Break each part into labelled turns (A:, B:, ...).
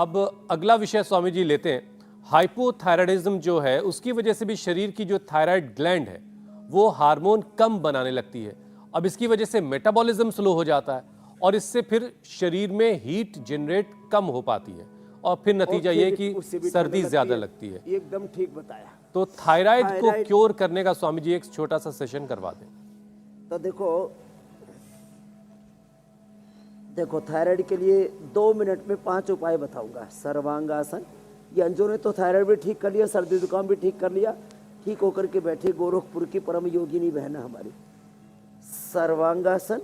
A: अब अगला विषय स्वामी जी लेते हैं। हाइपोथायराइडिज्म जो है उसकी वजह से भी शरीर की जो थायराइड ग्लैंड है वो हार्मोन कम बनाने लगती है। अब इसकी वजह से मेटाबॉलिज्म स्लो हो जाता है और इससे फिर शरीर में हीट जनरेट कम हो पाती है और फिर नतीजा ये कि सर्दी ज्यादा लगती है।
B: एकदम ठीक बताया।
A: तो थायराइड को क्योर करने का स्वामी जी एक छोटा सा सेशन करवा दें।
B: तो देखो थायराइड के लिए 2 मिनट में 5 उपाय बताऊंगा। सर्वांगासन, ये अंजू ने तो थायराइड भी ठीक कर लिया, सर्दी जुकाम भी ठीक कर लिया, ठीक होकर के बैठे गोरखपुर की परम योगिनी बहन हमारी। सर्वांगासन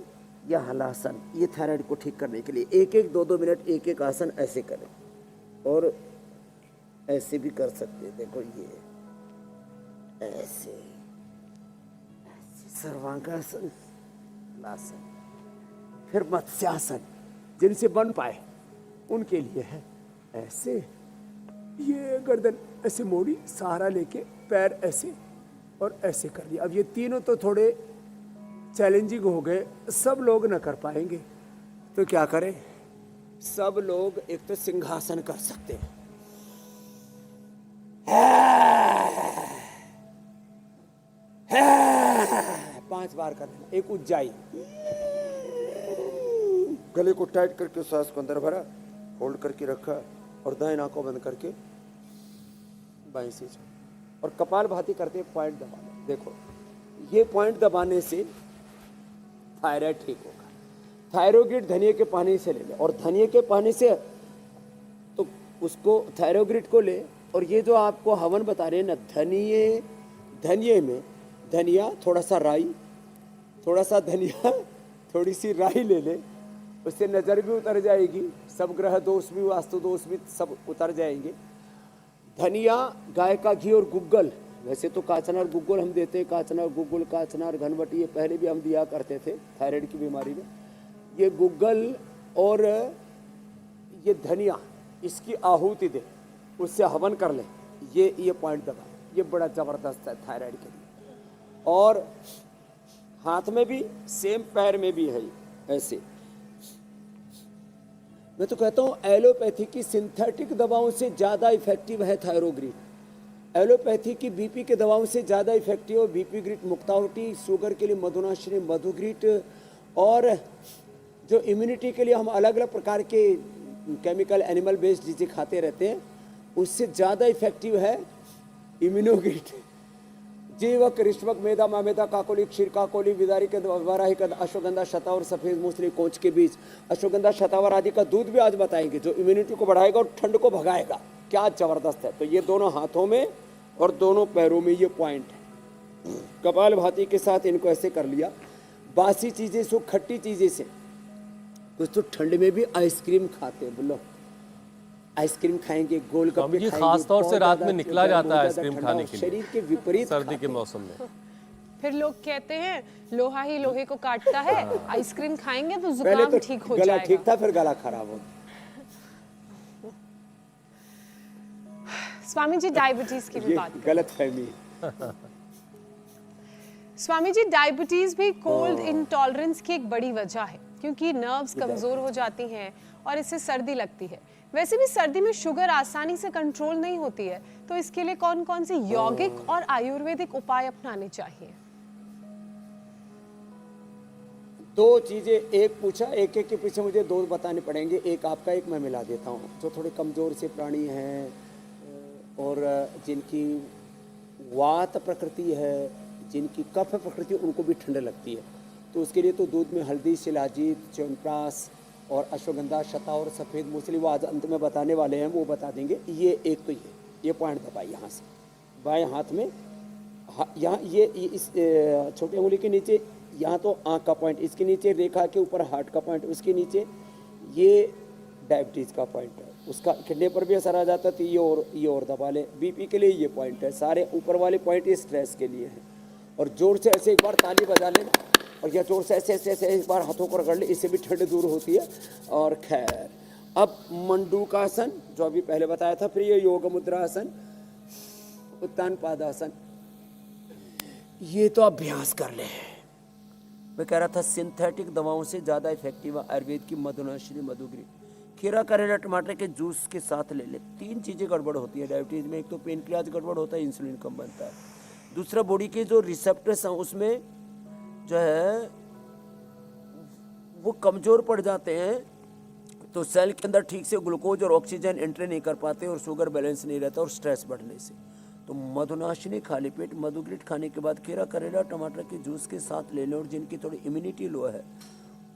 B: या हलासन, ये थायराइड को ठीक करने के लिए 1-1, 2-2 मिनट 1-1 आसन ऐसे करें और ऐसे भी कर सकते हैं। देखो ये ऐसे सर्वांगासन, हलासन। फिर मत्स्यासन, जिनसे बन पाए उनके लिए है ऐसे, ये गर्दन ऐसे मोड़ी, सहारा लेके पैर ऐसे और ऐसे कर लिया। अब ये तीनों तो थोड़े चैलेंजिंग हो गए, सब लोग न कर पाएंगे, तो क्या करें? सब लोग एक तो सिंहासन कर सकते हैं, 5 बार करना। एक उज्जाई, गले को टाइट करके सांस को अंदर भरा, होल्ड करके रखा और दाएं आंखों बंद करके बाएं से और कपाल भाती करते पॉइंट दबाना। देखो ये पॉइंट दबाने से थायराइड ठीक होगा। थायरोग्रिड धनिया के पानी से ले ले और धनिया के पानी से तो उसको थायरोग्रिड को ले और ये जो आपको हवन बता रहे हैं ना, धनिये में धनिया, थोड़ा सा राई, थोड़ा सा धनिया, थोड़ी सी राई ले ले, उससे नज़र भी उतर जाएगी, सब ग्रह दोष भी, वास्तु दोष भी सब उतर जाएंगे। धनिया, गाय का घी और गुग्गल, वैसे तो काचनार गुग्गल हम देते हैं, काचनार गुग्गल, काचनार घनवटी, ये पहले भी हम दिया करते थे थायराइड की बीमारी में। ये गुग्गल और ये धनिया, इसकी आहुति दे, उससे हवन कर ले, ये पॉइंट दबा, ये बड़ा ज़बरदस्त है थायराइड के लिए। और हाथ में भी सेम, पैर में भी है ऐसे। मैं तो कहता हूँ एलोपैथी की सिंथेटिक दवाओं से ज़्यादा इफेक्टिव है थायरोग्रिड। एलोपैथी की बीपी के दवाओं से ज़्यादा इफेक्टिव है बीपी ग्रिड मुक्तावटी, शुगर के लिए मधुनाशिनी मधुग्रिड, और जो इम्यूनिटी के लिए हम अलग अलग प्रकार के केमिकल एनिमल बेस्ड चीज़ें खाते रहते हैं, उससे ज़्यादा इफेक्टिव है इम्यूनोग्रिड। जीवक, रिश्वक, मेधा, मामेधा, काकोली, क्षीर काकोली, विदारी के वाराही का अश्वगंधा, शतावर, सफेद मूसली, कोंच के बीज, अश्वगंधा, शतावर आदि का दूध भी आज बताएंगे, जो इम्यूनिटी को बढ़ाएगा और ठंड को भगाएगा। क्या जबरदस्त है। तो ये दोनों हाथों में और दोनों पैरों में ये पॉइंट है। कपाल भाती के साथ इनको ऐसे कर लिया। बासी चीजें से, खट्टी चीजें से, कुछ तो ठंड में भी आइसक्रीम खाते हैं, बोलो आइसक्रीम खाएंगे, गोलगप्पे खाएंगे,
A: खास तौर से रात में निकला जाता है आइसक्रीम खाने के लिए,
B: शरीर के विपरीत
A: सर्दी के मौसम में।
C: फिर लोग कहते हैं लोहा ही लोहे को काटता है, आइसक्रीम खाएंगे तो जुकाम
B: तो
C: ठीक हो
B: गला
C: जाएगा।
B: ठीक था, फिर गला खराब हो।
C: स्वामी जी डायबिटीज की भी बात करें।
B: गलत फहमी।
C: स्वामी जी डायबिटीज भी कोल्ड इंटॉलरेंस की एक बड़ी वजह है, क्योंकि नर्व्स कमजोर हो जाती हैं और इससे सर्दी लगती है। वैसे भी सर्दी में शुगर आसानी से कंट्रोल नहीं होती है, तो इसके लिए कौन कौन से यौगिक और आयुर्वेदिक उपाय अपनाने चाहिए?
B: 2 चीजें, एक पूछा, एक के पीछे मुझे 2 बताने पड़ेंगे। एक आपका, एक मैं मिला देता हूँ। जो थोड़े कमजोर से प्राणी हैं और जिनकी वात प्रकृति है, जिनकी कफ प्रकृति, उनको भी ठंड लगती है, तो उसके लिए तो दूध में हल्दी, शिलाजीत, च्यवनप्राश और अश्वगंधा, शतावर, सफ़ेद मूसली, वो आज अंत में बताने वाले हैं, वो बता देंगे। ये एक तो ये पॉइंट दबाई यहाँ से, बाएं हाथ में, यहाँ ये इस छोटी उंगली के नीचे, यहाँ तो आँख का पॉइंट, इसके नीचे रेखा के ऊपर हार्ट का पॉइंट, उसके नीचे ये डायबिटीज़ का पॉइंट है, उसका किडनी पर भी असर आ जाता है, तो ये और दबा ले। बीपी के लिए ये पॉइंट है। सारे ऊपर वाले पॉइंट ये स्ट्रेस के लिए है। और जोर से ऐसे एक बार ताली बजा लेना और या जोर से ऐसे ऐसे ऐसे एक बार हाथों को रगड़ ले, इससे भी ठंड दूर होती है। और खैर, अब मंडूकासन जो अभी पहले बताया था, फिर ये योग मुद्रासन, उत्तान पादासन, ये तो अभ्यास कर ले। मैं कह रहा था सिंथेटिक दवाओं से ज़्यादा इफेक्टिव है आयुर्वेद की मधुनाशिनी मधुगिरी। खीरा करेला टमाटर के जूस के साथ ले ले। 3 चीज़ें गड़बड़ होती है डायबिटीज़ में। एक तो पेनक्रियाज गड़बड़ होता है, इंसुलिन कम बनता है। दूसरा, बॉडी के जो रिसेप्टर्स हैं उसमें जो है वो कमज़ोर पड़ जाते हैं, तो सेल के अंदर ठीक से ग्लूकोज और ऑक्सीजन एंट्री नहीं कर पाते और शुगर बैलेंस नहीं रहता और स्ट्रेस बढ़ने से। तो मधुनाशिनी खाली पेट मधुग्रिट खाने के बाद खीरा करेला टमाटर के जूस के साथ ले लें। और जिनकी थोड़ी इम्यूनिटी लो है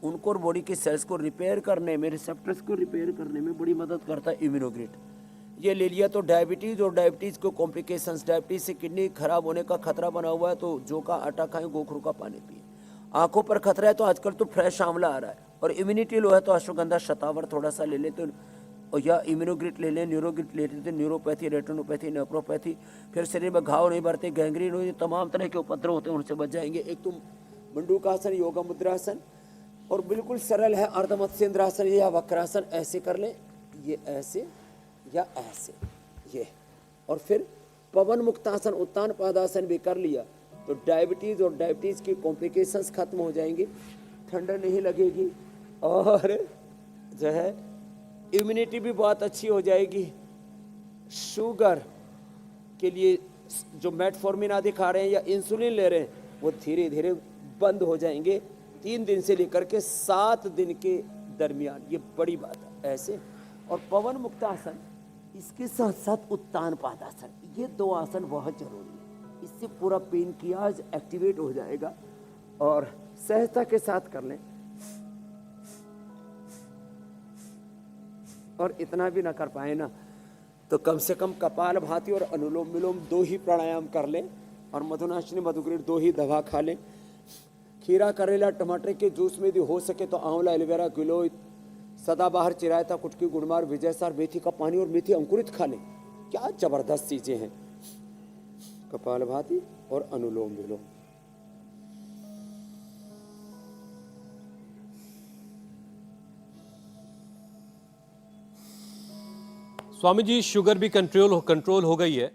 B: उनको और बॉडी के सेल्स को रिपेयर करने में, रिसेप्टर्स को रिपेयर करने में बड़ी मदद करता है इम्यूनोग्रिट। ये ले लिया तो डायबिटीज़ और डायबिटीज़ को कॉम्प्लिकेशंस, डायबिटीज़ से किडनी खराब होने का खतरा बना हुआ है तो जौ का आटा खाएं, गोखरू का पानी पिए। आंखों पर खतरा है तो आजकल तो फ्रेश आंवला आ रहा है। और इम्यूनिटी लो है तो अश्वगंधा शतावर थोड़ा सा ले लें तो, और या इम्यूनोग्रिट ले लें, न्यूरोग्रिट ले लेते, न्यूरोपैथी, रेटिनोपैथी, नेफ्रोपैथी। फिर शरीर में घाव नहीं भरते, गैंग्रीन हो, तमाम तरह के उपद्रव होते हैं उनसे बच जाएंगे। एक तो मंडूकासन, योगा मुद्रासन, और बिल्कुल सरल है अर्धमत्स्येंद्रासन या वक्रासन। ऐसे कर लें, ये ऐसे या ऐसे, ये। और फिर पवन मुक्तासन, उत्तान पादासन भी कर लिया तो डायबिटीज़ और डायबिटीज़ की कॉम्प्लिकेशंस खत्म हो जाएंगी, ठंडा नहीं लगेगी और जो है इम्यूनिटी भी बहुत अच्छी हो जाएगी। शुगर के लिए जो मेटफॉर्मिन आदि खा रहे हैं या इंसुलिन ले रहे हैं वो धीरे धीरे बंद हो जाएंगे 3 दिन से लेकर के 7 दिन के दरमियान। ये बड़ी बात है। ऐसे और पवन मुक्तासन, इसके साथ साथ उत्तान पादासन, ये 2 आसन बहुत जरूरी है। इससे पूरा पेनक्रियाज एक्टिवेट हो जाएगा और सहजता के साथ कर लें। और इतना भी ना कर पाए ना तो कम से कम कपालभाति और अनुलोम विलोम 2 ही प्राणायाम कर लें और मधुनाशिनी मधुग्रिट 2 ही दवा खा लें। खीरा करेला टमाटर के जूस में भी हो सके तो आंवला, एलोवेरा, गिलोय, सदाबहार, चिरायता, कुटकी, गुड़मार, विजयसार, मेथी का पानी और मेथी अंकुरित खा लें। क्या जबरदस्त चीजें हैं। कपालभाति और अनुलोम विलोम।
A: स्वामी जी, शुगर भी कंट्रोल हो गई है,